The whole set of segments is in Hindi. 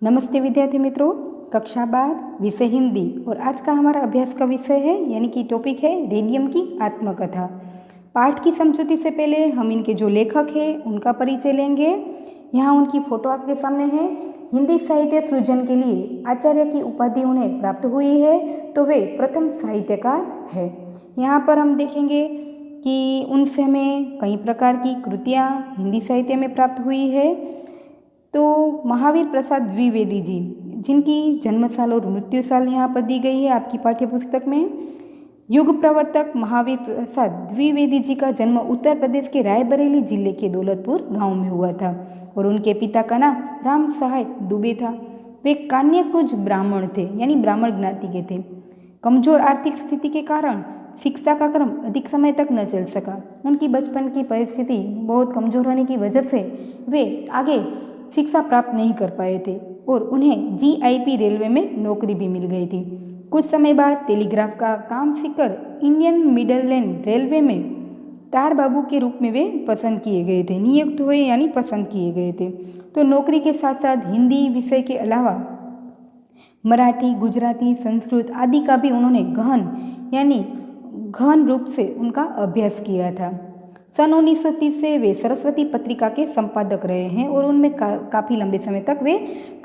नमस्ते विद्यार्थी मित्रों, कक्षा 12 विषय हिंदी और आज का हमारा अभ्यास का विषय है यानी कि टॉपिक है रेडियम की आत्मकथा। पाठ की समझौती से पहले हम इनके जो लेखक हैं उनका परिचय लेंगे। यहाँ उनकी फोटो आपके सामने है। हिंदी साहित्य सृजन के लिए आचार्य की उपाधि उन्हें प्राप्त हुई है, तो वे प्रथम साहित्यकार है। यहाँ पर हम देखेंगे कि उनसे हमें कई प्रकार की कृतियाँ हिंदी साहित्य में प्राप्त हुई है। तो महावीर प्रसाद द्विवेदी जी, जिनकी जन्म साल और मृत्यु साल यहाँ पर दी गई है आपकी पाठ्य पुस्तक में। युग प्रवर्तक महावीर प्रसाद द्विवेदी जी का जन्म उत्तर प्रदेश के रायबरेली जिले के दौलतपुर गांव में हुआ था और उनके पिता का नाम राम सहाय दुबे था। वे कान्यकुज ब्राह्मण थे यानी ब्राह्मण ज्ञाति के थे। कमजोर आर्थिक स्थिति के कारण शिक्षा का क्रम अधिक समय तक न चल सका। उनकी बचपन की परिस्थिति बहुत कमजोर होने की वजह से वे आगे शिक्षा प्राप्त नहीं कर पाए थे और उन्हें जीआईपी रेलवे में नौकरी भी मिल गई थी। कुछ समय बाद टेलीग्राफ का काम सीखकर इंडियन मिडलैंड रेलवे में तार बाबू के रूप में वे पसंद किए गए थे, नियुक्त हुए यानी पसंद किए गए थे। तो नौकरी के साथ साथ हिंदी विषय के अलावा मराठी, गुजराती, संस्कृत आदि का भी उन्होंने गहन रूप से उनका अभ्यास किया था। सन 1930 से वे सरस्वती पत्रिका के संपादक रहे हैं और उनमें काफ़ी लंबे समय तक वे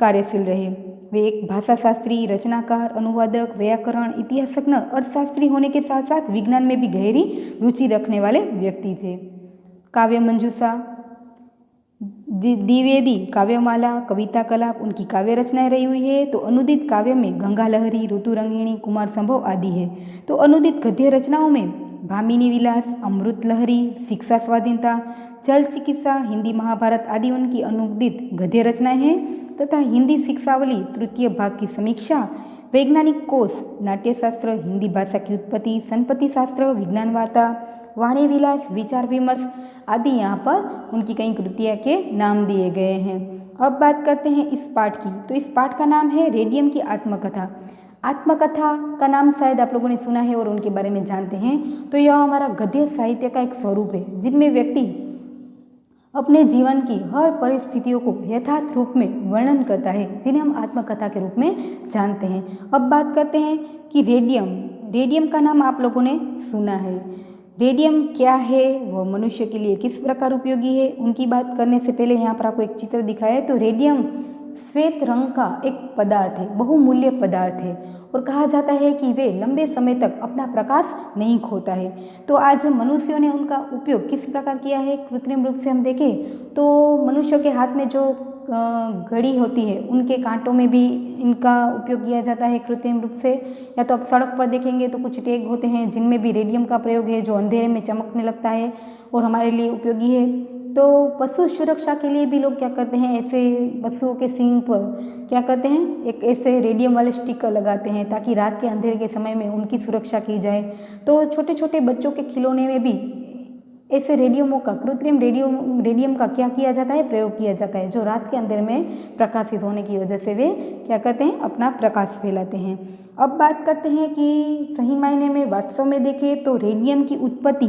कार्यशील रहे। वे एक भाषा शास्त्री, रचनाकार, अनुवादक, व्याकरण, इतिहासज्ञ, अर्थशास्त्री होने के साथ साथ विज्ञान में भी गहरी रुचि रखने वाले व्यक्ति थे। काव्य मंजूषा, द्विवेदी काव्यमाला, कविता कलाप उनकी काव्य रचनाएं रही हुई है। तो अनुदित काव्य में गंगा लहरी, ऋतु रंगिणी, कुमार संभव आदि है। तो अनुदित गद्य रचनाओं में भामिनी विलास, अमृत लहरी, शिक्षा स्वाधीनता, चल चिकित्सा, हिंदी महाभारत आदि उनकी अनुदित गद्य रचनाएं हैं तथा हिंदी शिक्षावली तृतीय भाग की समीक्षा, वैज्ञानिक कोश, नाट्यशास्त्र, हिंदी भाषा की उत्पत्ति, संपत्ति शास्त्र, विज्ञान वार्ता, वाणी विलास, विचार विमर्श आदि यहाँ पर उनकी कई कृतियाँ के नाम दिए गए हैं। अब बात करते हैं इस पाठ की। तो इस पाठ का नाम है रेडियम की आत्मकथा। आत्मकथा का नाम शायद आप लोगों ने सुना है और उनके बारे में जानते हैं। तो यह हमारा गद्य साहित्य का एक स्वरूप है जिनमें व्यक्ति अपने जीवन की हर परिस्थितियों को यथार्थ रूप में वर्णन करता है, जिन्हें हम आत्मकथा के रूप में जानते हैं। अब बात करते हैं कि रेडियम का नाम आप लोगों ने सुना है। रेडियम क्या है, वह मनुष्य के लिए किस प्रकार उपयोगी है, उनकी बात करने से पहले यहाँ पर आपको एक चित्र दिखाया है। तो रेडियम श्वेत रंग का एक पदार्थ है, बहुमूल्य पदार्थ है और कहा जाता है कि वे लंबे समय तक अपना प्रकाश नहीं खोता है। तो आज मनुष्यों ने उनका उपयोग किस प्रकार किया है, कृत्रिम रूप से हम देखें तो मनुष्यों के हाथ में जो घड़ी होती है उनके कांटों में भी इनका उपयोग किया जाता है कृत्रिम रूप से। या तो आप सड़क पर देखेंगे तो कुछ टैग होते हैं जिनमें भी रेडियम का प्रयोग है, जो अंधेरे में चमकने लगता है और हमारे लिए उपयोगी है। तो पशु सुरक्षा के लिए भी लोग क्या करते हैं, ऐसे पशुओं के सींग पर क्या करते हैं, एक ऐसे रेडियम वाले स्टिकर लगाते हैं ताकि रात के अंधेरे के समय में उनकी सुरक्षा की जाए। तो छोटे छोटे बच्चों के खिलौने में भी ऐसे रेडियमों का, कृत्रिम रेडियम का क्या किया जाता है, प्रयोग किया जाता है, जो रात के अंधेरे में प्रकाशित होने की वजह से वे क्या करते हैं, अपना प्रकाश फैलाते हैं। अब बात करते हैं कि सही मायने में वास्तव में देखें तो रेडियम की उत्पत्ति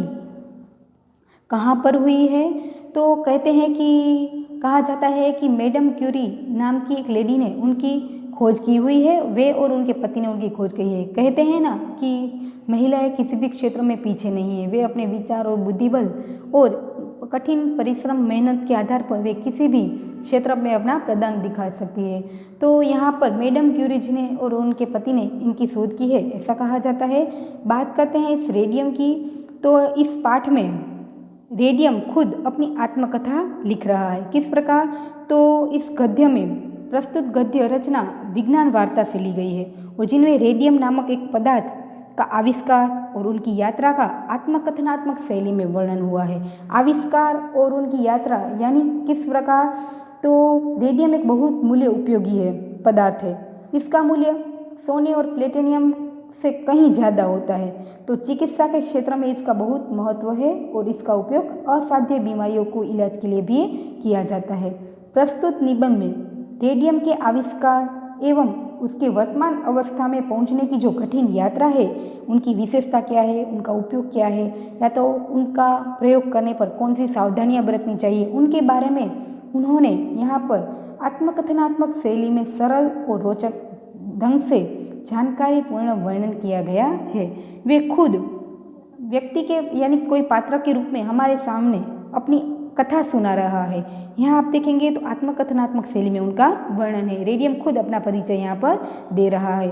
कहाँ पर हुई है। तो कहते हैं कि कहा जाता है कि मैडम क्यूरी नाम की एक लेडी ने उनकी खोज की हुई है, वे और उनके पति ने उनकी खोज की है। कहते हैं ना कि महिलाएं किसी भी क्षेत्र में पीछे नहीं है, वे अपने विचार और बुद्धिबल और कठिन परिश्रम मेहनत के आधार पर वे किसी भी क्षेत्र में अपना प्रदान दिखा सकती है। तो यहाँ पर मैडम क्यूरी जी ने और उनके पति ने इनकी शोध की है, ऐसा कहा जाता है। बात करते हैं इस रेडियम की। तो इस पाठ में रेडियम खुद अपनी आत्मकथा लिख रहा है। किस प्रकार, तो इस गद्य में प्रस्तुत गद्य रचना विज्ञान वार्ता से ली गई है और जिनमें रेडियम नामक एक पदार्थ का आविष्कार और उनकी यात्रा का आत्मकथनात्मक शैली में वर्णन हुआ है। आविष्कार और उनकी यात्रा यानी किस प्रकार, तो रेडियम एक बहुत मूल्य उपयोगी है पदार्थ है। इसका मूल्य सोने और प्लेटिनियम से कहीं ज़्यादा होता है। तो चिकित्सा के क्षेत्र में इसका बहुत महत्व है और इसका उपयोग असाध्य बीमारियों को इलाज के लिए भी किया जाता है। प्रस्तुत निबंध में रेडियम के आविष्कार एवं उसके वर्तमान अवस्था में पहुंचने की जो कठिन यात्रा है, उनकी विशेषता क्या है, उनका उपयोग क्या है, या तो उनका प्रयोग करने पर कौन सी सावधानियां बरतनी चाहिए, उनके बारे में उन्होंने यहाँ पर आत्मकथनात्मक शैली में सरल और रोचक ढंग से जानकारीपूर्ण वर्णन किया गया है। वे खुद व्यक्ति के यानी कोई पात्र के रूप में हमारे सामने अपनी कथा सुना रहा है। यहाँ आप देखेंगे तो आत्मकथनात्मक शैली में उनका वर्णन है। रेडियम खुद अपना परिचय यहाँ पर दे रहा है।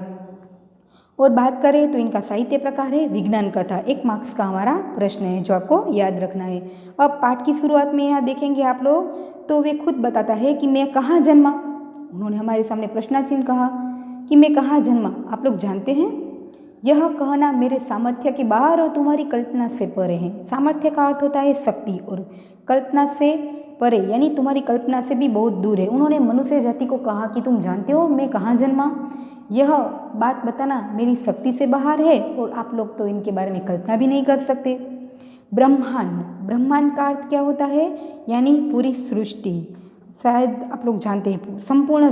और बात करें तो इनका साहित्य प्रकार है विज्ञान कथा। 1 मार्क्स का हमारा प्रश्न है जो आपको याद रखना है। अब पाठ की शुरुआत में यहाँ देखेंगे आप लोग तो वे खुद बताता है कि मैं कहाँ जन्मा। उन्होंने हमारे सामने प्रश्नाचिन्ह कहा कि मैं कहाँ जन्मा। आप लोग जानते हैं यह कहना मेरे सामर्थ्य के बाहर और तुम्हारी कल्पना से परे है। सामर्थ्य का अर्थ होता है शक्ति और कल्पना से परे यानी तुम्हारी कल्पना से भी बहुत दूर है। उन्होंने मनुष्य जाति को कहा कि तुम जानते हो मैं कहाँ जन्मा। यह बात बताना मेरी शक्ति से बाहर है और आप लोग तो इनके बारे में कल्पना भी नहीं कर सकते। ब्रह्मांड, ब्रह्मांड का अर्थ क्या होता है यानी पूरी सृष्टि। शायद आप लोग जानते हैं संपूर्ण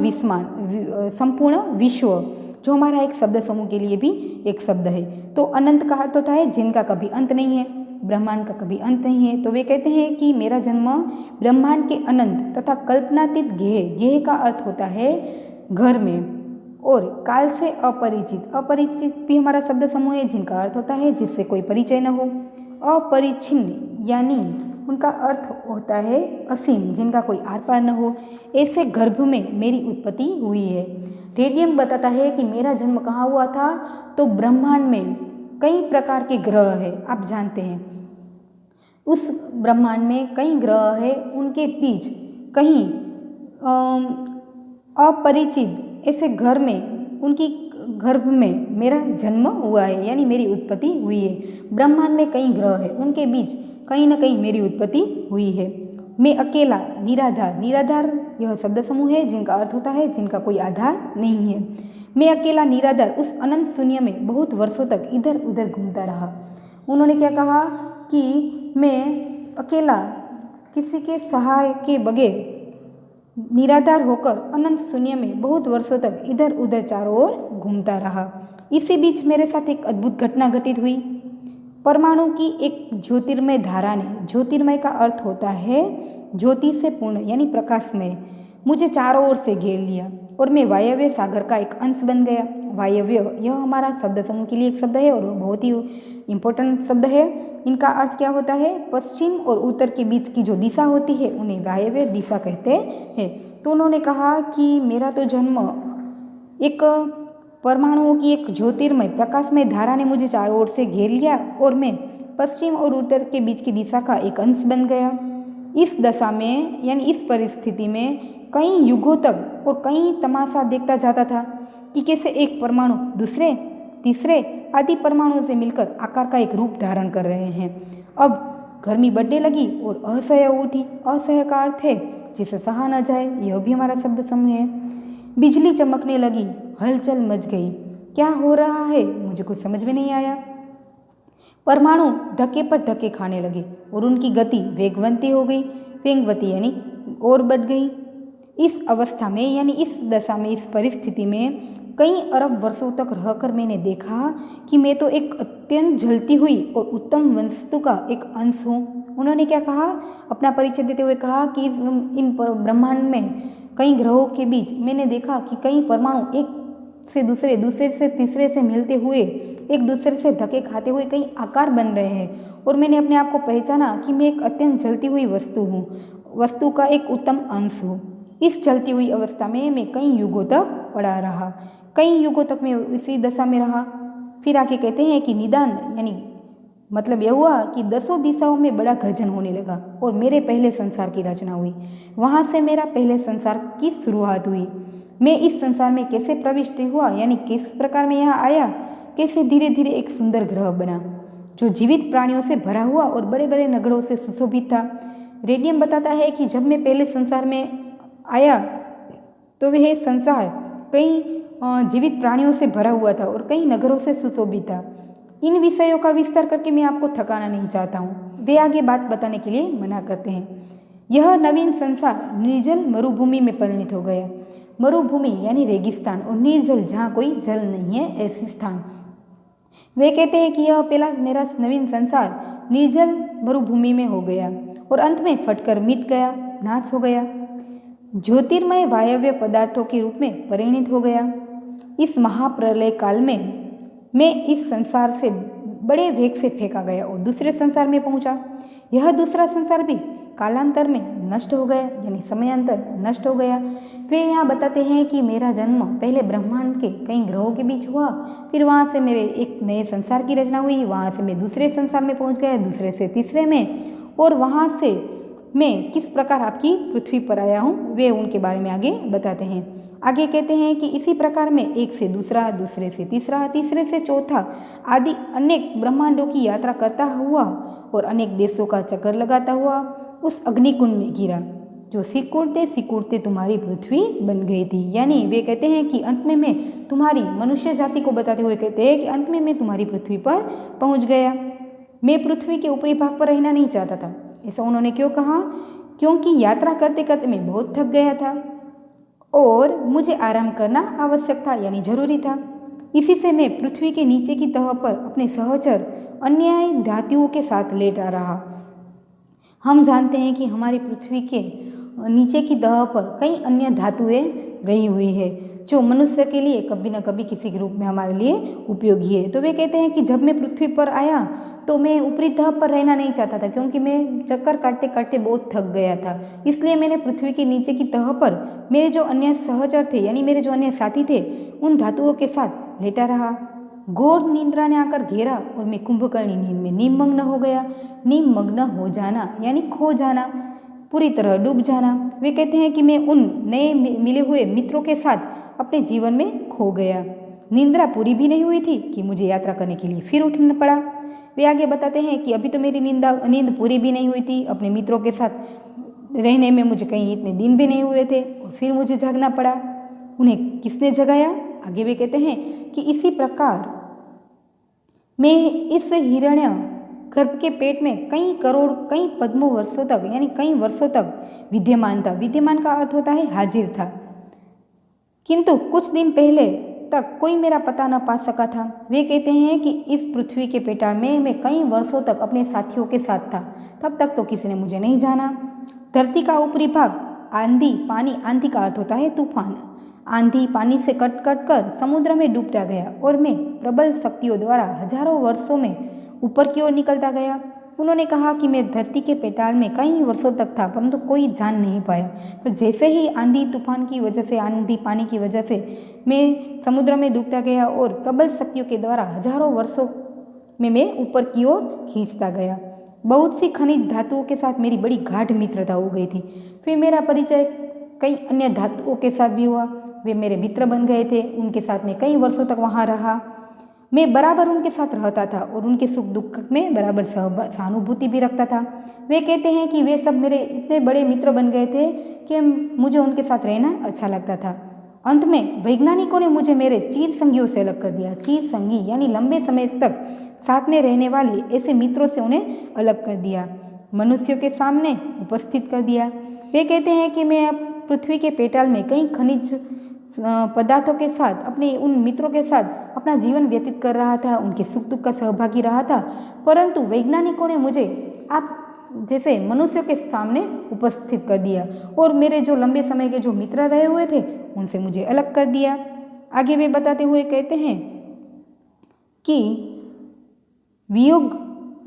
विश्व जो हमारा एक शब्द समूह के लिए भी एक शब्द है। तो अनंत का अर्थ होता है जिनका कभी अंत नहीं है, ब्रह्मांड का कभी अंत नहीं है। तो वे कहते हैं कि मेरा जन्म ब्रह्मांड के अनंत तथा कल्पनातीत गेह, गेह का अर्थ होता है घर में, और काल से अपरिचित, अपरिचित भी हमारा शब्द समूह है जिनका अर्थ होता है जिससे कोई परिचय न हो। अपरिचिन्न यानी उनका अर्थ होता है असीम, जिनका कोई आर पार न हो। ऐसे गर्भ में मेरी उत्पत्ति हुई है। रेडियम बताता है कि मेरा जन्म कहाँ हुआ था तो ब्रह्मांड में कई प्रकार के ग्रह है। आप जानते हैं उस ब्रह्मांड में कई ग्रह है, उनके बीच कहीं अपरिचित ऐसे घर में उनकी गर्भ में मेरा जन्म हुआ है यानी मेरी उत्पत्ति हुई है। ब्रह्मांड में कई ग्रह है, उनके बीच कहीं ना कहीं मेरी उत्पत्ति हुई है। मैं अकेला, निराधार, निराधार यह शब्द समूह है जिनका अर्थ होता है जिनका कोई आधार नहीं है। मैं अकेला निराधार उस अनंत शून्य में बहुत वर्षों तक इधर उधर घूमता रहा। उन्होंने क्या कहा कि मैं अकेला किसी के सहाय के बगैर निराधार होकर अनंत शून्य में बहुत वर्षों तक इधर उधर चारों ओर घूमता रहा। इसी बीच मेरे साथ एक अद्भुत घटना घटित हुई। परमाणु की एक ज्योतिर्मय धारा ने, ज्योतिर्मय का अर्थ होता है ज्योति से पूर्ण यानी प्रकाशमय, मुझे चारों ओर से घेर लिया और मैं वायव्य सागर का एक अंश बन गया। वायव्य यह हमारा शब्द समूह के लिए एक शब्द है और बहुत ही इम्पोर्टेंट शब्द है। इनका अर्थ क्या होता है पश्चिम और उत्तर के बीच की जो दिशा होती है उन्हें वायव्य दिशा कहते हैं। तो उन्होंने कहा कि मेरा तो जन्म एक परमाणुओं की एक ज्योतिर्मय प्रकाशमय धारा ने मुझे चारों ओर से घेर लिया और मैं पश्चिम और उत्तर के बीच की दिशा का एक अंश बन गया। इस दशा में यानी इस परिस्थिति में कई युगों तक और कई तमाशा देखता जाता था कि कैसे एक परमाणु दूसरे, तीसरे आदि परमाणुओं से मिलकर आकार का एक रूप धारण कर रहे हैं। अब गर्मी बढ़ने लगी और असह्य उठी। असह्य का अर्थ है जिसे सहा न जाए, यह भी हमारा शब्द समूह है। बिजली चमकने लगी, हलचल मच गई। क्या हो रहा है मुझे कुछ समझ में नहीं आया। परमाणु धक्के पर धक्के खाने लगे और उनकी गति वेगवंती हो गई, वेगवती यानी और बढ़ गई। इस अवस्था में यानी इस दशा में, इस परिस्थिति में कई अरब वर्षों तक रहकर मैंने देखा कि मैं तो एक अत्यंत जलती हुई और उत्तम वस्तु का एक अंश हूँ। उन्होंने क्या कहा, अपना परिचय देते हुए कहा कि इन ब्रह्मांड में कई ग्रहों के बीच मैंने देखा कि कई परमाणु एक से दूसरे, दूसरे से तीसरे से मिलते हुए एक दूसरे से धक्के खाते हुए कई आकार बन रहे हैं और मैंने अपने आप को पहचाना कि मैं एक अत्यंत जलती हुई वस्तु हूँ, वस्तु का एक उत्तम अंश हूँ। इस चलती हुई अवस्था में मैं कई युगों तक पड़ा रहा, कई युगों तक मैं इसी दशा में रहा। फिर आके कहते हैं कि निदान यानी मतलब यह हुआ कि 10 दिशाओं में बड़ा गर्जन होने लगा और मेरे पहले संसार की रचना हुई। वहाँ से मेरा पहले संसार की शुरुआत हुई। मैं इस संसार में कैसे प्रविष्ट हुआ यानी किस प्रकार में यहाँ आया, कैसे धीरे धीरे एक सुंदर ग्रह बना जो जीवित प्राणियों से भरा हुआ और बड़े बड़े नगरों से सुशोभित था। रेडियम बताता है कि जब मैं पहले संसार में आया तो वह संसार कई जीवित प्राणियों से भरा हुआ था और कई नगरों से सुशोभित था। इन विषयों का विस्तार करके मैं आपको थकाना नहीं चाहता हूँ। वे आगे बात बताने के लिए मना करते हैं। यह नवीन संसार निर्जल मरुभूमि में परिणित हो गया। मरुभूमि यानी रेगिस्तान और निर्जल जहाँ कोई जल नहीं है ऐसी स्थान। वे कहते हैं कि यह पहला मेरा नवीन संसार निर्जल मरुभूमि में हो गया और अंत में फटकर मिट गया, नाश हो गया। ज्योतिर्मय वायव्य पदार्थों के रूप में परिणित हो गया। इस महाप्रलय काल में मैं इस संसार से बड़े वेग से फेंका गया और दूसरे संसार में पहुंचा। यह दूसरा संसार भी कालांतर में नष्ट हो गया, यानी समयांतर नष्ट हो गया। वे यहाँ बताते हैं कि मेरा जन्म पहले ब्रह्मांड के कई ग्रहों के बीच हुआ, फिर वहाँ से मेरे एक नए संसार की रचना हुई, वहाँ से मैं दूसरे संसार में पहुँच गया, दूसरे से तीसरे में, और वहाँ से मैं किस प्रकार आपकी पृथ्वी पर आया हूँ वे उनके बारे में आगे बताते हैं। आगे कहते हैं कि इसी प्रकार मैं एक से दूसरा, दूसरे से तीसरा, तीसरे से चौथा आदि अनेक ब्रह्मांडों की यात्रा करता हुआ और अनेक देशों का चक्कर लगाता हुआ उस अग्निकुंड में गिरा, जो सिकुड़ते सिकुड़ते तुम्हारी पृथ्वी बन गई थी। यानी वे कहते हैं कि अंत में मैं तुम्हारी मनुष्य जाति को बताते हुए कहते हैं कि अंत में मैं तुम्हारी पृथ्वी पर पहुंच गया। मैं पृथ्वी के ऊपरी भाग पर रहना नहीं चाहता था। ऐसा उन्होंने क्यों कहा? क्योंकि यात्रा करते करते मैं बहुत थक गया था और मुझे आराम करना आवश्यक था, यानी जरूरी था। इसी से मैं पृथ्वी के नीचे की तह पर अपने सहचर अन्य धातुओं के साथ लेटा रहा। हम जानते हैं कि हमारी पृथ्वी के नीचे की तह पर कई अन्य धातुएं रही हुई है जो मनुष्य के लिए कभी न कभी किसी के रूप में हमारे लिए उपयोगी है। तो वे कहते हैं कि जब मैं पृथ्वी पर आया तो मैं ऊपरी तह पर रहना नहीं चाहता था, क्योंकि मैं चक्कर काटते काटते बहुत थक गया था। इसलिए मैंने पृथ्वी के नीचे की तह पर मेरे जो अन्य सहचर थे, यानी मेरे जो अन्य साथी थे, उन धातुओं के साथ लेटा रहा। घोर निद्रा ने आकर घेरा और मैं कुंभकर्णी नींद में निमग्न हो गया। निमग्न हो जाना यानी खो जाना, पूरी तरह डूब जाना। वे कहते हैं कि मैं उन नए मिले हुए मित्रों के साथ अपने जीवन में खो गया। निंद्रा पूरी भी नहीं हुई थी कि मुझे यात्रा करने के लिए फिर उठना पड़ा। वे आगे बताते हैं कि अभी तो मेरी नींद पूरी भी नहीं हुई थी, अपने मित्रों के साथ रहने में मुझे कहीं इतने दिन भी नहीं हुए थे और फिर मुझे जागना पड़ा। उन्हें किसने जगाया? आगे वे कहते हैं कि इसी प्रकार मैं इस हिरण्य गर्भ के पेट में कई करोड़ कई पद्मों वर्षों तक, यानी कई वर्षों तक विद्यमान था। विद्यमान का अर्थ होता है हाजिर था, किंतु कुछ दिन पहले तक कोई मेरा पता न पा सका था। वे कहते हैं कि इस पृथ्वी के पेटाड़ में मैं कई वर्षों तक अपने साथियों के साथ था, तब तक तो किसी ने मुझे नहीं जाना। धरती का ऊपरी भाग आंधी पानी, आंधी का अर्थ होता है तूफान, आंधी पानी से कट कट कर समुद्र में डूबता गया और मैं प्रबल शक्तियों द्वारा हजारों वर्षों में ऊपर की ओर निकलता गया। उन्होंने कहा कि मैं धरती के पेटाल में कई वर्षों तक था, परंतु कोई जान नहीं पाया। पर जैसे ही आंधी तूफान की वजह से, आंधी पानी की वजह से मैं समुद्र में डूबता गया और प्रबल शक्तियों के द्वारा हजारों वर्षों में मैं ऊपर की ओर खींचता गया। बहुत सी खनिज धातुओं के साथ मेरी बड़ी गाढ़ मित्रता हो गई थी। फिर मेरा परिचय कई अन्य धातुओं के साथ भी हुआ। वे मेरे मित्र बन गए थे, उनके साथ मैं कई वर्षों तक वहाँ रहा। मैं बराबर उनके साथ रहता था और उनके सुख दुख में बराबर सहानुभूति भी रखता था। वे कहते हैं कि वे सब मेरे इतने बड़े मित्र बन गए थे कि मुझे उनके साथ रहना अच्छा लगता था। अंत में वैज्ञानिकों ने मुझे मेरे चीर संगियों से अलग कर दिया। चीर संगी यानी लंबे समय तक साथ में रहने वाले ऐसे मित्रों से उन्हें अलग कर दिया, मनुष्यों के सामने उपस्थित कर दिया। वे कहते हैं कि मैं अब पृथ्वी के पेटाल में कई खनिज पदार्थों के साथ, अपने उन मित्रों के साथ अपना जीवन व्यतीत कर रहा था, उनके सुख दुख का सहभागी रहा था। परंतु वैज्ञानिकों ने मुझे आप जैसे मनुष्यों के सामने उपस्थित कर दिया और मेरे जो लंबे समय के जो मित्र रहे हुए थे उनसे मुझे अलग कर दिया। आगे वे बताते हुए कहते हैं कि वियोग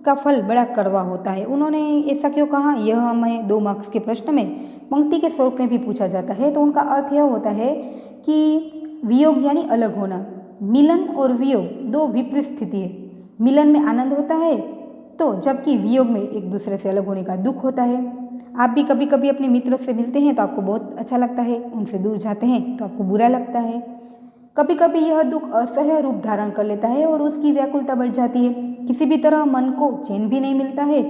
का फल बड़ा कड़वा होता है। उन्होंने ऐसा क्यों कहा? यह हमें 2 मार्क्स के प्रश्न में पंक्ति के स्वरूप में भी पूछा जाता है। तो उनका अर्थ यह होता है कि वियोग यानी अलग होना। मिलन और वियोग 2 विपरीत स्थिति है। मिलन में आनंद होता है तो जबकि वियोग में एक दूसरे से अलग होने का दुख होता है। आप भी कभी कभी अपने मित्र से मिलते हैं तो आपको बहुत अच्छा लगता है, उनसे दूर जाते हैं तो आपको बुरा लगता है। कभी कभी यह दुख असह्य रूप धारण कर लेता है और उसकी व्याकुलता बढ़ जाती है। किसी भी तरह मन को चैन भी नहीं मिलता है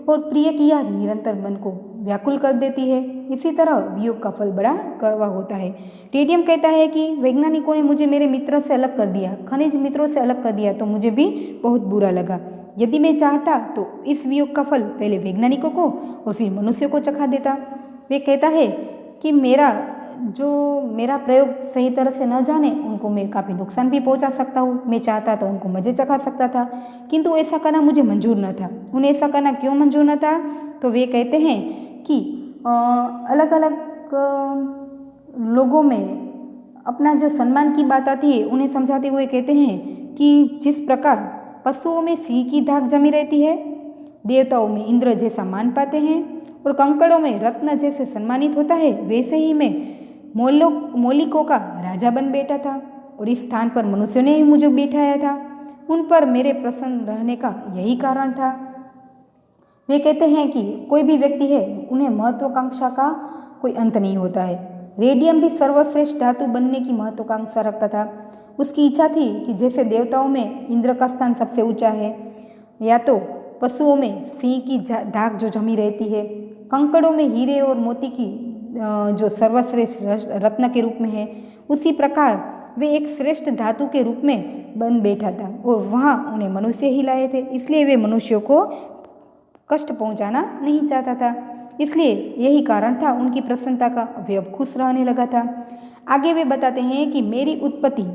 और प्रिय की याद निरंतर मन को व्याकुल कर देती है। इसी तरह वियोग का फल बड़ा कड़वा होता है। रेडियम कहता है कि वैज्ञानिकों ने मुझे मेरे मित्र से अलग कर दिया, खनिज मित्रों से अलग कर दिया, तो मुझे भी बहुत बुरा लगा। यदि मैं चाहता तो इस वियोग का फल पहले वैज्ञानिकों को और फिर मनुष्यों को चखा देता। वे कहता है कि मेरा प्रयोग सही तरह से न जाने उनको मैं काफ़ी नुकसान भी पहुंचा सकता हूँ। मैं चाहता तो उनको मज़े चखा सकता था, किंतु ऐसा करना मुझे मंजूर न था। उन्हें ऐसा करना क्यों मंजूर न था? तो वे कहते हैं कि अलग अलग लोगों में अपना जो सम्मान की बात आती है उन्हें समझाते हुए कहते हैं कि जिस प्रकार पशुओं में सिंह की धाक जमी रहती है, देवताओं में इंद्र जैसा मान पाते हैं और कंकड़ों में रत्न जैसे सम्मानित होता है, वैसे ही मैं मौलिकों का राजा बन बैठा था और इस स्थान पर मनुष्यों ने ही मुझे बिठाया था। उन पर मेरे प्रसन्न रहने का यही कारण था। वे कहते हैं कि कोई भी व्यक्ति है, उन्हें महत्वाकांक्षा का कोई अंत नहीं होता है। रेडियम भी सर्वश्रेष्ठ धातु बनने की महत्वाकांक्षा रखता था। उसकी इच्छा थी कि जैसे देवताओं में इंद्र का स्थान सबसे ऊंचा है, या तो पशुओं में सिंह की धाक जो जमी रहती है, कंकड़ों में हीरे और मोती की जो सर्वश्रेष्ठ रत्न के रूप में है, उसी प्रकार वे एक श्रेष्ठ धातु के रूप में बन बैठा था और वहाँ उन्हें मनुष्य ही लाए थे। इसलिए वे मनुष्यों को कष्ट पहुँचाना नहीं चाहता था, इसलिए यही कारण था उनकी प्रसन्नता का। वे अब खुश रहने लगा था। आगे वे बताते हैं कि मेरी उत्पत्ति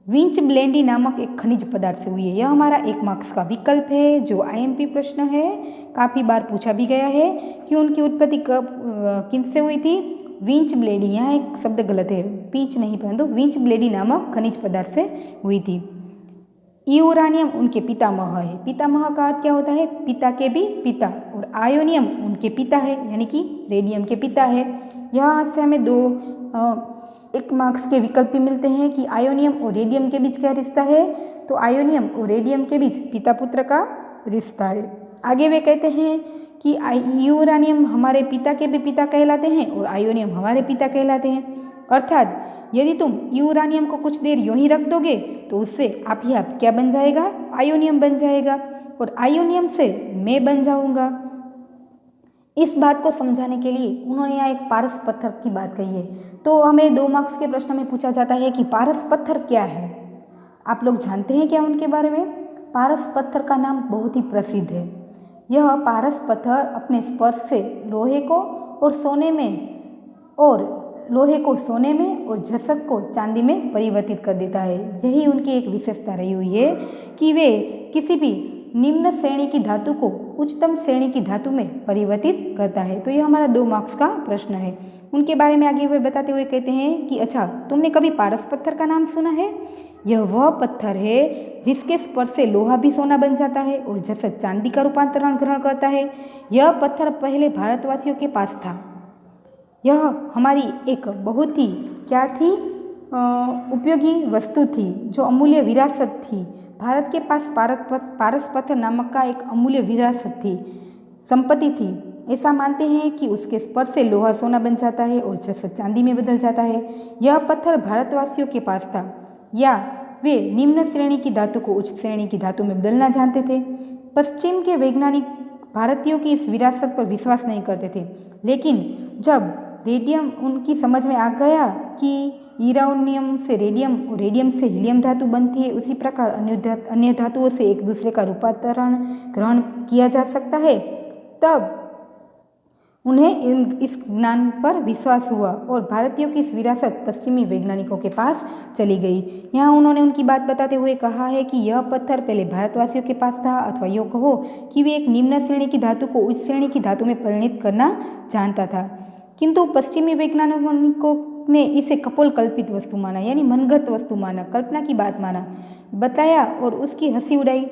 विंच ब्लेंडी नामक एक खनिज पदार्थ से हुई है। यह हमारा 1 मार्क्स का विकल्प है, जो IMP प्रश्न है, काफ़ी बार पूछा भी गया है कि उनकी उत्पत्ति कब किससे हुई थी। विंच ब्लेडी, यहाँ एक शब्द गलत है, पीच नहीं परंतु विंच ब्लेडी नामक खनिज पदार्थ से हुई थी। यूरानियम उनके पितामह है। पितामह का अर्थ क्या होता है? पिता के भी पिता। और आयोनियम उनके पिता है, यानी कि रेडियम के पिता है। यहाँ से हमें 1 मार्क्स के विकल्प भी मिलते हैं कि आयोनियम और रेडियम के बीच क्या रिश्ता है। तो आयोनियम और रेडियम के बीच पिता पुत्र का रिश्ता है। आगे वे कहते हैं कि यूरानियम हमारे पिता के भी पिता कहलाते हैं और आयोनियम हमारे पिता कहलाते हैं। अर्थात यदि तुम यूरानियम को कुछ देर यूं ही रख दोगे तो उससे आप ही आप क्या बन जाएगा? आयोनियम बन जाएगा और आयोनियम से मैं बन जाऊंगा। इस बात को समझाने के लिए उन्होंने यहाँ एक पारस पत्थर की बात कही है। तो हमें 2 मार्क्स के प्रश्न में पूछा जाता है कि पारस पत्थर क्या है। आप लोग जानते हैं क्या उनके बारे में? पारस पत्थर का नाम बहुत ही प्रसिद्ध है। यह पारस पत्थर अपने स्पर्श से लोहे को सोने में और झसक को चांदी में परिवर्तित कर देता है। यही उनकी एक विशेषता रही हुई है कि वे किसी भी निम्न श्रेणी की धातु को उच्चतम श्रेणी की धातु में परिवर्तित करता है। तो यह हमारा 2 मार्क्स का प्रश्न है। उनके बारे में आगे वे बताते हुए कहते हैं कि अच्छा, तुमने कभी पारस पत्थर का नाम सुना है? यह वह पत्थर है जिसके स्पर्श से लोहा भी सोना बन जाता है और झसक चांदी का रूपांतरण ग्रहण करता है। यह पत्थर पहले भारतवासियों के पास था। यह हमारी एक बहुत ही क्या थी, उपयोगी वस्तु थी, जो अमूल्य विरासत थी। भारत के पास पारस पत्थर नामक का एक अमूल्य विरासत थी, संपत्ति थी। ऐसा मानते हैं कि उसके स्पर्श से लोहा सोना बन जाता है और झसक चांदी में बदल जाता है। यह पत्थर भारतवासियों के पास था, या वे निम्न श्रेणी की धातु को उच्च श्रेणी की धातु में बदलना जानते थे। पश्चिम के वैज्ञानिक भारतीयों की इस विरासत पर विश्वास नहीं करते थे, लेकिन जब रेडियम उनकी समझ में आ गया कि यूरानियम से रेडियम और रेडियम से हीलियम धातु बनती है, उसी प्रकार अन्य धातुओं से एक दूसरे का रूपांतरण ग्रहण किया जा सकता है, तब उन्हें इस ज्ञान पर विश्वास हुआ और भारतीयों की इस विरासत पश्चिमी वैज्ञानिकों के पास चली गई। यहाँ उन्होंने उनकी बात बताते हुए कहा है कि यह पत्थर पहले भारतवासियों के पास था, अथवा यूँ कहो कि वे एक निम्न श्रेणी की धातु को उच्च श्रेणी की धातु में परिणित करना जानता था, किंतु पश्चिमी वैज्ञानिकों ने इसे कपोलकल्पित वस्तु माना, यानी मनगत वस्तु माना, कल्पना की बात माना, बताया और उसकी हंसी उड़ाई।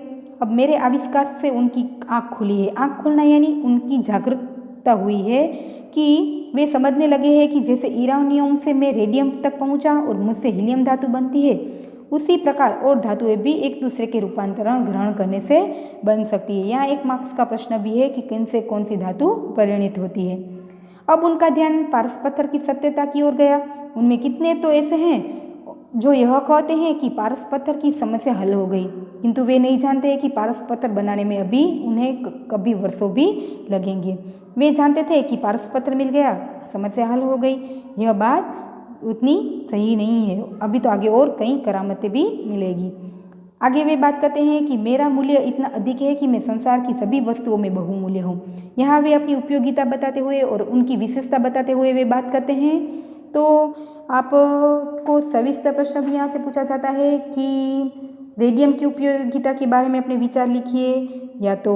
अब मेरे आविष्कार से उनकी आँख खुली है। आँख खुलना यानी उनकी जागरूकता हुई है कि वे समझने लगे हैं कि जैसे यूरानियम से मैं रेडियम तक पहुंचा और मुझसे हीलियम धातु बनती है, उसी प्रकार और धातुएं भी एक दूसरे के रूपांतरण ग्रहण करने से बन सकती है। यहाँ 1 मार्क्स का प्रश्न भी है कि किन से कौन सी धातु परिणित होती है। अब उनका ध्यान पारस पत्थर की सत्यता की ओर गया। उनमें कितने तो ऐसे हैं जो यह कहते हैं कि पारस पत्थर की समस्या हल हो गई, किंतु वे नहीं जानते हैं कि पारस पत्थर बनाने में अभी उन्हें कभी वर्षों भी लगेंगे। वे जानते थे कि पारस पत्थर मिल गया, समस्या हल हो गई। यह बात उतनी सही नहीं है, अभी तो आगे और कई करामतें भी मिलेगी। आगे वे बात करते हैं कि मेरा मूल्य इतना अधिक है कि मैं संसार की सभी वस्तुओं में बहुमूल्य हूँ। यहाँ वे अपनी उपयोगिता बताते हुए और उनकी विशेषता बताते हुए वे बात करते हैं। तो आपको सविस्तर प्रश्न भी यहाँ से पूछा जाता है कि रेडियम की उपयोगिता के बारे में अपने विचार लिखिए, या तो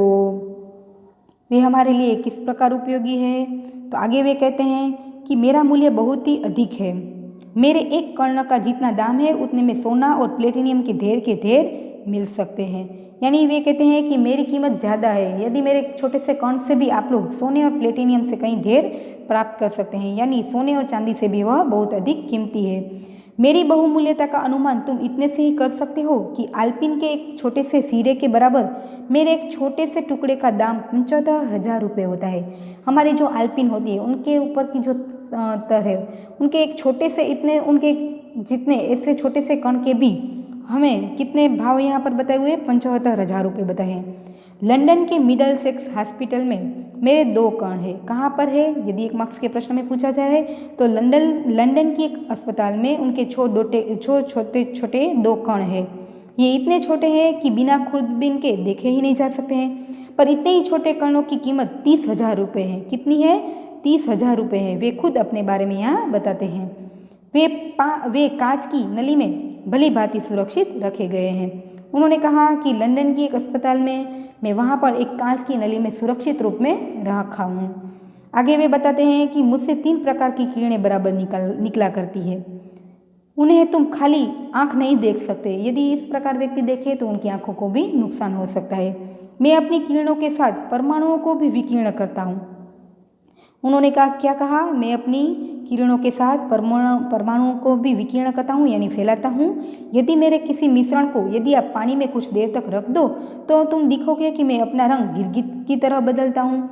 वे हमारे लिए किस प्रकार उपयोगी है। तो आगे वे कहते हैं कि मेरा मूल्य बहुत ही अधिक है। मेरे एक कर्ण का जितना दाम है उतने में सोना और प्लेटिनियम के ढेर मिल सकते हैं। यानी वे कहते हैं कि मेरी कीमत ज़्यादा है, यदि मेरे छोटे से कण से भी आप लोग सोने और प्लेटिनियम से कहीं ढेर प्राप्त कर सकते हैं, यानी सोने और चांदी से भी वह बहुत अधिक कीमती है। मेरी बहुमूल्यता का अनुमान तुम इतने से ही कर सकते हो कि आल्पिन के एक छोटे से हीरे के बराबर मेरे एक छोटे से टुकड़े का दाम 75,000 रुपये होता है। हमारी जो आल्पिन होती है उनके ऊपर की जो तर है, उनके एक छोटे से इतने उनके जितने ऐसे छोटे से कण के भी हमें कितने भाव यहाँ पर बताए हुए 75,000 रुपये बताए हैं। लंदन के मिडल सेक्स हॉस्पिटल में मेरे 2 कण हैं। कहाँ पर है? यदि एक मार्क्स के प्रश्न में पूछा जाए तो लंदन की एक अस्पताल में उनके छोटे छोटे 2 कण हैं। ये इतने छोटे हैं कि बिना खुरदबीन के देखे ही नहीं जा सकते हैं, पर इतने ही छोटे कणों की कीमत 30,000 रुपये है। कितनी है? 30,000 रुपये है। वे खुद अपने बारे में यहाँ बताते हैं। वे कांच की नली में भली भांति सुरक्षित रखे गए हैं। उन्होंने कहा कि लंदन की एक अस्पताल में मैं वहाँ पर एक कांच की नली में सुरक्षित रूप में रखा हूँ। आगे वे बताते हैं कि मुझसे 3 प्रकार की किरणें बराबर निकला करती है। उन्हें तुम खाली आँख नहीं देख सकते। यदि इस प्रकार व्यक्ति देखे तो उनकी आँखों को भी नुकसान हो सकता है। मैं अपनी किरणों के साथ परमाणुओं को भी विकीर्ण करता हूँ। उन्होंने कहा, क्या कहा? मैं अपनी किरणों के साथ परमाणुओं को भी विकीर्ण करता हूँ, यानी फैलाता हूँ। यदि मेरे किसी मिश्रण को यदि आप पानी में कुछ देर तक रख दो तो तुम दिखोगे कि मैं अपना रंग गिरगिट की तरह बदलता हूँ।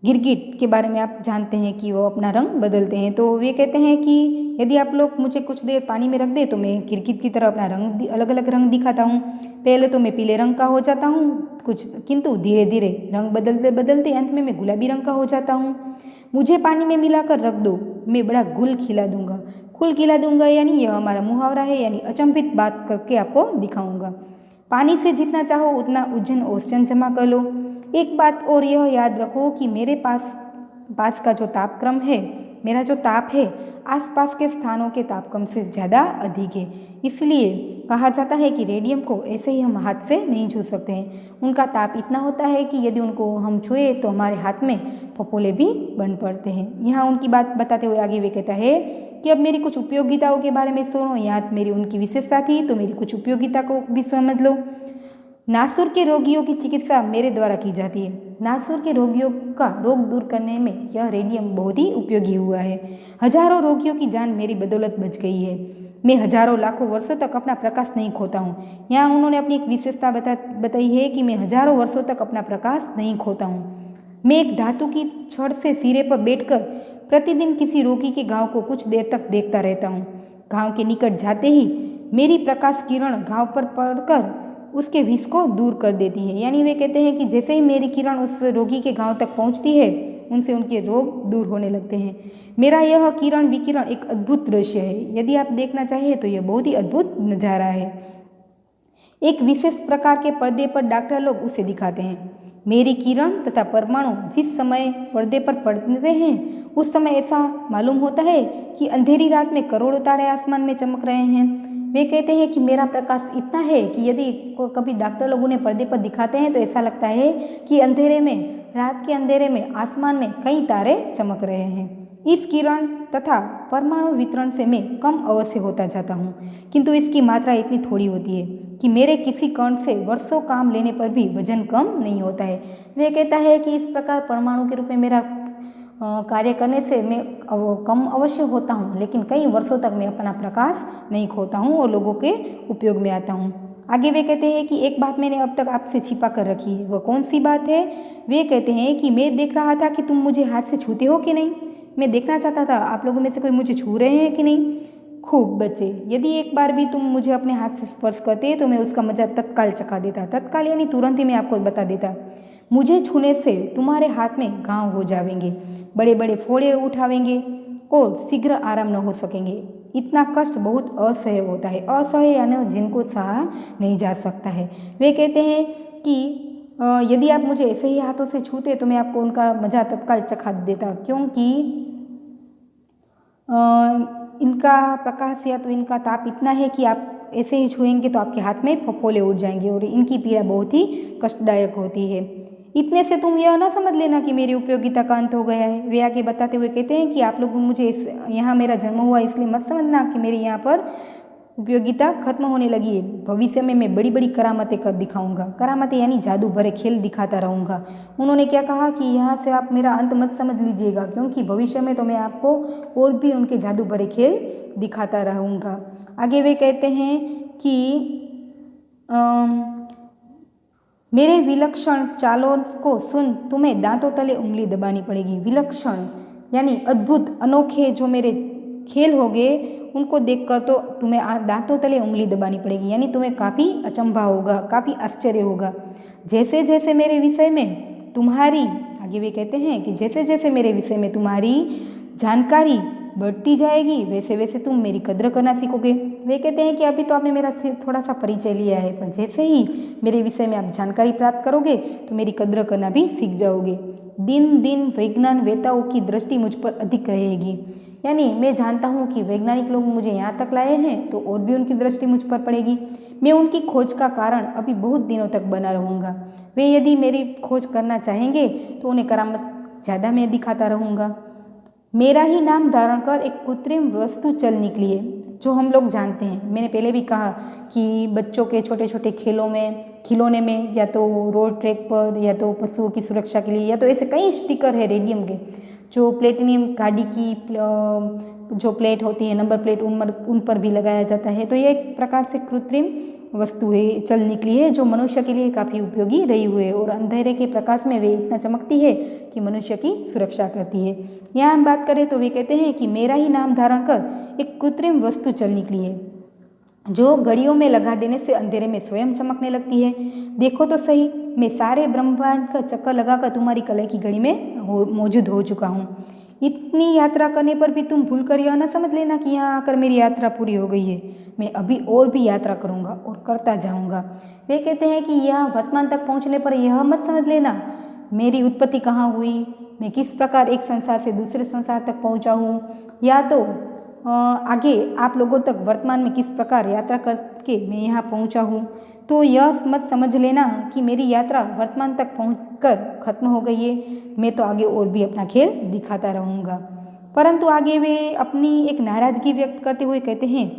गिरगिट के बारे में आप जानते हैं कि वो अपना रंग बदलते हैं। तो वे कहते हैं कि यदि आप लोग मुझे कुछ देर पानी में रख दे तो मैं गिरगिट की तरह अपना रंग अलग अलग रंग दिखाता हूँ। पहले तो मैं पीले रंग का हो जाता हूँ किंतु धीरे धीरे रंग बदलते बदलते अंत में मैं गुलाबी रंग का हो जाता हूँ। मुझे पानी में मिलाकर रख दो, मैं बड़ा गुल खिला दूंगा, यानी यह हमारा मुहावरा है, यानी अचंभित बात करके आपको दिखाऊंगा। पानी से जितना चाहो उतना उज्जैन ओशन जमा कर लो। एक बात और यह याद रखो कि मेरे पास का जो तापक्रम है, मेरा जो ताप है आसपास के स्थानों के तापक्रम से ज़्यादा अधिक है। इसलिए कहा जाता है कि रेडियम को ऐसे ही हम हाथ से नहीं छू सकते हैं। उनका ताप इतना होता है कि यदि उनको हम छुए तो हमारे हाथ में फफोले भी बन पड़ते हैं। यहाँ उनकी बात बताते हुए आगे वे कहता है कि अब मेरी कुछ उपयोगिताओं के बारे में सुनो। यहाँ मेरी उनकी विशेषता थी तो मेरी कुछ उपयोगिता को भी समझ लो। नासूर के रोगियों की चिकित्सा मेरे द्वारा की जाती है। नासूर के रोगियों का रोग दूर करने में यह रेडियम बहुत ही उपयोगी हुआ है। हजारों रोगियों की जान मेरी बदौलत बच गई है। मैं हजारों लाखों वर्षों तक अपना प्रकाश नहीं खोता हूँ। यहाँ उन्होंने अपनी एक विशेषता बताई है कि मैं हजारों वर्षों तक अपना प्रकाश नहीं खोता हूँ। मैं एक धातु की छड़ से सिरे पर बैठकर प्रतिदिन किसी रोगी के घाव को कुछ देर तक देखता रहता हूँ। घाव के निकट जाते ही मेरी प्रकाश किरण घाव पर पड़कर उसके विष को दूर कर देती है। यानी वे कहते हैं कि जैसे ही मेरी किरण उस रोगी के घाव तक पहुंचती है उनसे उनके रोग दूर होने लगते हैं। मेरा यह किरण विकिरण एक अद्भुत दृश्य है। यदि आप देखना चाहें तो यह बहुत ही अद्भुत नज़ारा है। एक विशेष प्रकार के पर्दे पर डॉक्टर लोग उसे दिखाते हैं। मेरी किरण तथा परमाणु जिस समय पर्दे पर पड़ते हैं उस समय ऐसा मालूम होता है कि अंधेरी रात में करोड़ों तारे आसमान में चमक रहे हैं। वे कहते हैं कि मेरा प्रकाश इतना है कि यदि कभी डॉक्टर लोग उन्हें पर्दे पर दिखाते हैं तो ऐसा लगता है कि रात के अंधेरे में आसमान में कई तारे चमक रहे हैं। इस किरण तथा परमाणु वितरण से मैं कम अवश्य होता जाता हूँ, किंतु इसकी मात्रा इतनी थोड़ी होती है कि मेरे किसी कण से वर्षों काम लेने पर भी वजन कम नहीं होता है। वे कहता है कि इस प्रकार परमाणु के रूप में मेरा कार्य करने से मैं कम अवश्य होता हूँ, लेकिन कई वर्षों तक मैं अपना प्रकाश नहीं खोता हूँ और लोगों के उपयोग में आता हूँ। आगे वे कहते हैं कि एक बात मैंने अब तक आपसे छिपा कर रखी है। वह कौन सी बात है? वे कहते हैं कि मैं देख रहा था कि तुम मुझे हाथ से छूते हो कि नहीं। मैं देखना चाहता था आप लोगों में से कोई मुझे छू रहे हैं कि नहीं। खूब बच्चे, यदि एक बार भी तुम मुझे अपने हाथ से स्पर्श करते तो मैं उसका मजा तत्काल चखा देता। तत्काल यानी तुरंत ही मैं आपको बता देता। मुझे छूने से तुम्हारे हाथ में घाव हो जाएंगे, बड़े बड़े फोड़े उठावेंगे और शीघ्र आराम न हो सकेंगे। इतना कष्ट बहुत असह्य होता है। असह्य यानी जिनको सहा नहीं जा सकता है। वे कहते हैं कि यदि आप मुझे ऐसे ही हाथों से छूते तो मैं आपको उनका मजा तत्काल चखा देता, क्योंकि इनका प्रकाश या तो इनका ताप इतना है कि आप ऐसे ही छुएंगे तो आपके हाथ में फफोले उठ जाएंगे और इनकी पीड़ा बहुत ही कष्टदायक होती है। इतने से तुम यह ना समझ लेना कि मेरी उपयोगिता का अंत हो गया है। वे आगे बताते हुए कहते हैं कि आप लोग मुझे यहाँ मेरा जन्म हुआ इसलिए मत समझना कि मेरी यहाँ पर उपयोगिता खत्म होने लगी है। भविष्य में मैं बड़ी बड़ी करामतें कर दिखाऊंगा। करामतें यानी जादू भरे खेल दिखाता रहूँगा। उन्होंने क्या कहा कि यहाँ से आप मेरा अंत मत समझ लीजिएगा, क्योंकि भविष्य में तो मैं आपको और भी उनके जादू भरे खेल दिखाता रहूँगा। आगे वे कहते हैं कि मेरे विलक्षण चालों को सुन तुम्हें दांतों तले उंगली दबानी पड़ेगी। विलक्षण यानी अद्भुत अनोखे जो मेरे खेल होंगे उनको देखकर तो तुम्हें दांतों तले उंगली दबानी पड़ेगी, यानी तुम्हें काफ़ी अचंभा होगा, काफ़ी आश्चर्य होगा। जैसे जैसे मेरे विषय में तुम्हारी, आगे वे कहते हैं कि जैसे जैसे मेरे विषय में तुम्हारी जानकारी बढ़ती जाएगी वैसे वैसे तुम मेरी कद्र करना सीखोगे। वे कहते हैं कि अभी तो आपने मेरा थोड़ा सा परिचय लिया है, पर जैसे ही मेरे विषय में आप जानकारी प्राप्त करोगे तो मेरी कद्र करना भी सीख जाओगे। दिन दिन वैज्ञान वेताओं की दृष्टि मुझ पर अधिक रहेगी, यानी मैं जानता हूँ कि वैज्ञानिक लोग मुझे यहाँ तक लाए हैं तो और भी उनकी दृष्टि मुझ पर पड़ेगी। मैं उनकी खोज का कारण अभी बहुत दिनों तक बना रहूँगा। वे यदि मेरी खोज करना चाहेंगे तो उन्हें करामत ज़्यादा मैं दिखाता रहूँगा। मेरा ही नाम धारण कर एक कृत्रिम वस्तु चल निकली है, जो हम लोग जानते हैं। मैंने पहले भी कहा कि बच्चों के छोटे छोटे खिलौने में या तो रोड ट्रैक पर या तो पशुओं की सुरक्षा के लिए या तो ऐसे कई स्टिकर है रेडियम के, जो प्लेटिनियम गाड़ी की जो प्लेट होती है नंबर प्लेट उन पर भी लगाया जाता है। तो ये एक प्रकार से कृत्रिम वस्तु है चल निकली है जो मनुष्य के लिए काफ़ी उपयोगी रही हुई है और अंधेरे के प्रकाश में वे इतना चमकती है कि मनुष्य की सुरक्षा करती है। यहाँ हम बात करें तो वे कहते हैं कि मेरा ही नाम धारण कर एक कृत्रिम वस्तु चल निकली है जो घड़ियों में लगा देने से अंधेरे में स्वयं चमकने लगती है। देखो तो सही, मैं सारे ब्रह्मांड का चक्कर लगाकर तुम्हारी कलह की घड़ी में मौजूद हो चुका हूँ। इतनी यात्रा करने पर भी तुम भूल कर यह न समझ लेना कि यहाँ आकर मेरी यात्रा पूरी हो गई है। मैं अभी और भी यात्रा करूँगा और करता जाऊँगा। वे कहते हैं कि यहाँ वर्तमान तक पहुँचने पर यह मत समझ लेना मेरी उत्पत्ति कहाँ हुई, मैं किस प्रकार एक संसार से दूसरे संसार तक पहुँचा हूँ, या तो आगे आप लोगों तक वर्तमान में किस प्रकार यात्रा करके मैं यहाँ पहुँचा हूँ। तो यह मत समझ लेना कि मेरी यात्रा वर्तमान तक पहुँचकर खत्म हो गई है। मैं तो आगे और भी अपना खेल दिखाता रहूँगा। परंतु आगे वे अपनी एक नाराज़गी व्यक्त करते हुए कहते हैं,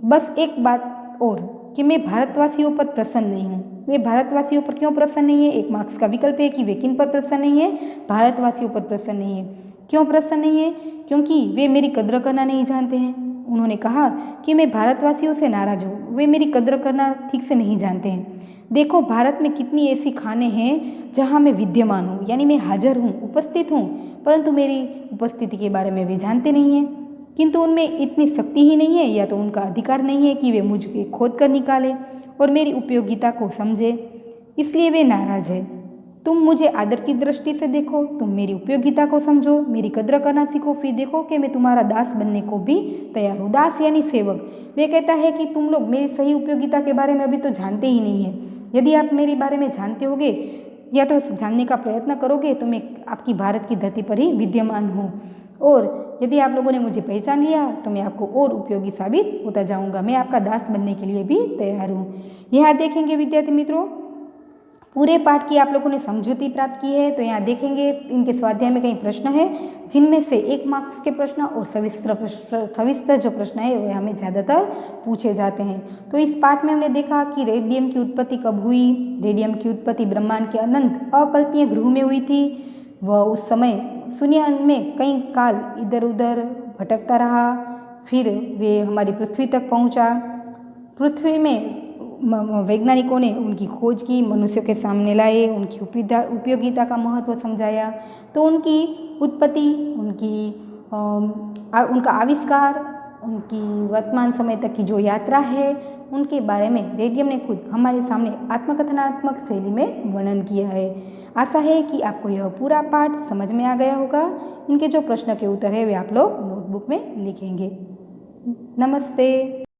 बस एक बात और कि मैं भारतवासियों पर प्रसन्न नहीं हूँ। वे भारतवासियों पर क्यों प्रसन्न नहीं है? एक मार्क्स का विकल्प है कि वे किन पर प्रसन्न नहीं है? भारतवासियों पर प्रसन्न नहीं है। क्यों प्रसन्न नहीं है? क्योंकि वे मेरी कद्र करना नहीं जानते हैं। उन्होंने कहा कि मैं भारतवासियों से नाराज हूँ, वे मेरी कद्र करना ठीक से नहीं जानते हैं। देखो भारत में कितनी ऐसी खाने हैं जहाँ मैं विद्यमान हूँ, यानी मैं हाजिर हूँ, उपस्थित हूँ, परंतु मेरी उपस्थिति के बारे में वे जानते नहीं हैं। किंतु उनमें इतनी शक्ति ही नहीं है या तो उनका अधिकार नहीं है कि वे मुझे खोद कर निकालें और मेरी उपयोगिता को समझे, इसलिए वे नाराज है। तुम मुझे आदर की दृष्टि से देखो, तुम मेरी उपयोगिता को समझो, मेरी कद्र करना सीखो, फिर देखो कि मैं तुम्हारा दास बनने को भी तैयार हूँ। दास यानी सेवक। वे कहता है कि तुम लोग मेरी सही उपयोगिता के बारे में अभी तो जानते ही नहीं है। यदि आप मेरे बारे में जानते होगे या तो जानने का प्रयत्न करोगे तो मैं आपकी भारत की धरती पर ही विद्यमान हूँ, और यदि आप लोगों ने मुझे पहचान लिया तो मैं आपको और उपयोगी साबित होता जाऊँगा। मैं आपका दास बनने के लिए भी तैयार हूँ। यहाँ देखेंगे विद्यार्थी मित्रों, पूरे पाठ की आप लोगों ने समझौती प्राप्त की है। तो यहाँ देखेंगे इनके स्वाध्याय में कई प्रश्न है, जिनमें से 1 मार्क्स के प्रश्न और सविस्तर जो प्रश्न है वह हमें ज़्यादातर पूछे जाते हैं। तो इस पाठ में हमने देखा कि रेडियम की उत्पत्ति कब हुई। रेडियम की उत्पत्ति ब्रह्मांड के अनंत अकल्पनीय ग्रह में हुई थी। वह उस समय शून्य में कई काल इधर उधर भटकता रहा, फिर वे हमारी पृथ्वी तक पहुँचा। पृथ्वी में वैज्ञानिकों ने उनकी खोज की, मनुष्यों के सामने लाए, उनकी उपयोगिता का महत्व समझाया। तो उनकी उत्पत्ति, उनका आविष्कार, उनकी वर्तमान समय तक की जो यात्रा है, उनके बारे में रेडियम ने खुद हमारे सामने आत्मकथनात्मक शैली में वर्णन किया है। आशा है कि आपको यह पूरा पाठ समझ में आ गया होगा। इनके जो प्रश्न के उत्तर है वे आप लोग नोटबुक में लिखेंगे। नमस्ते।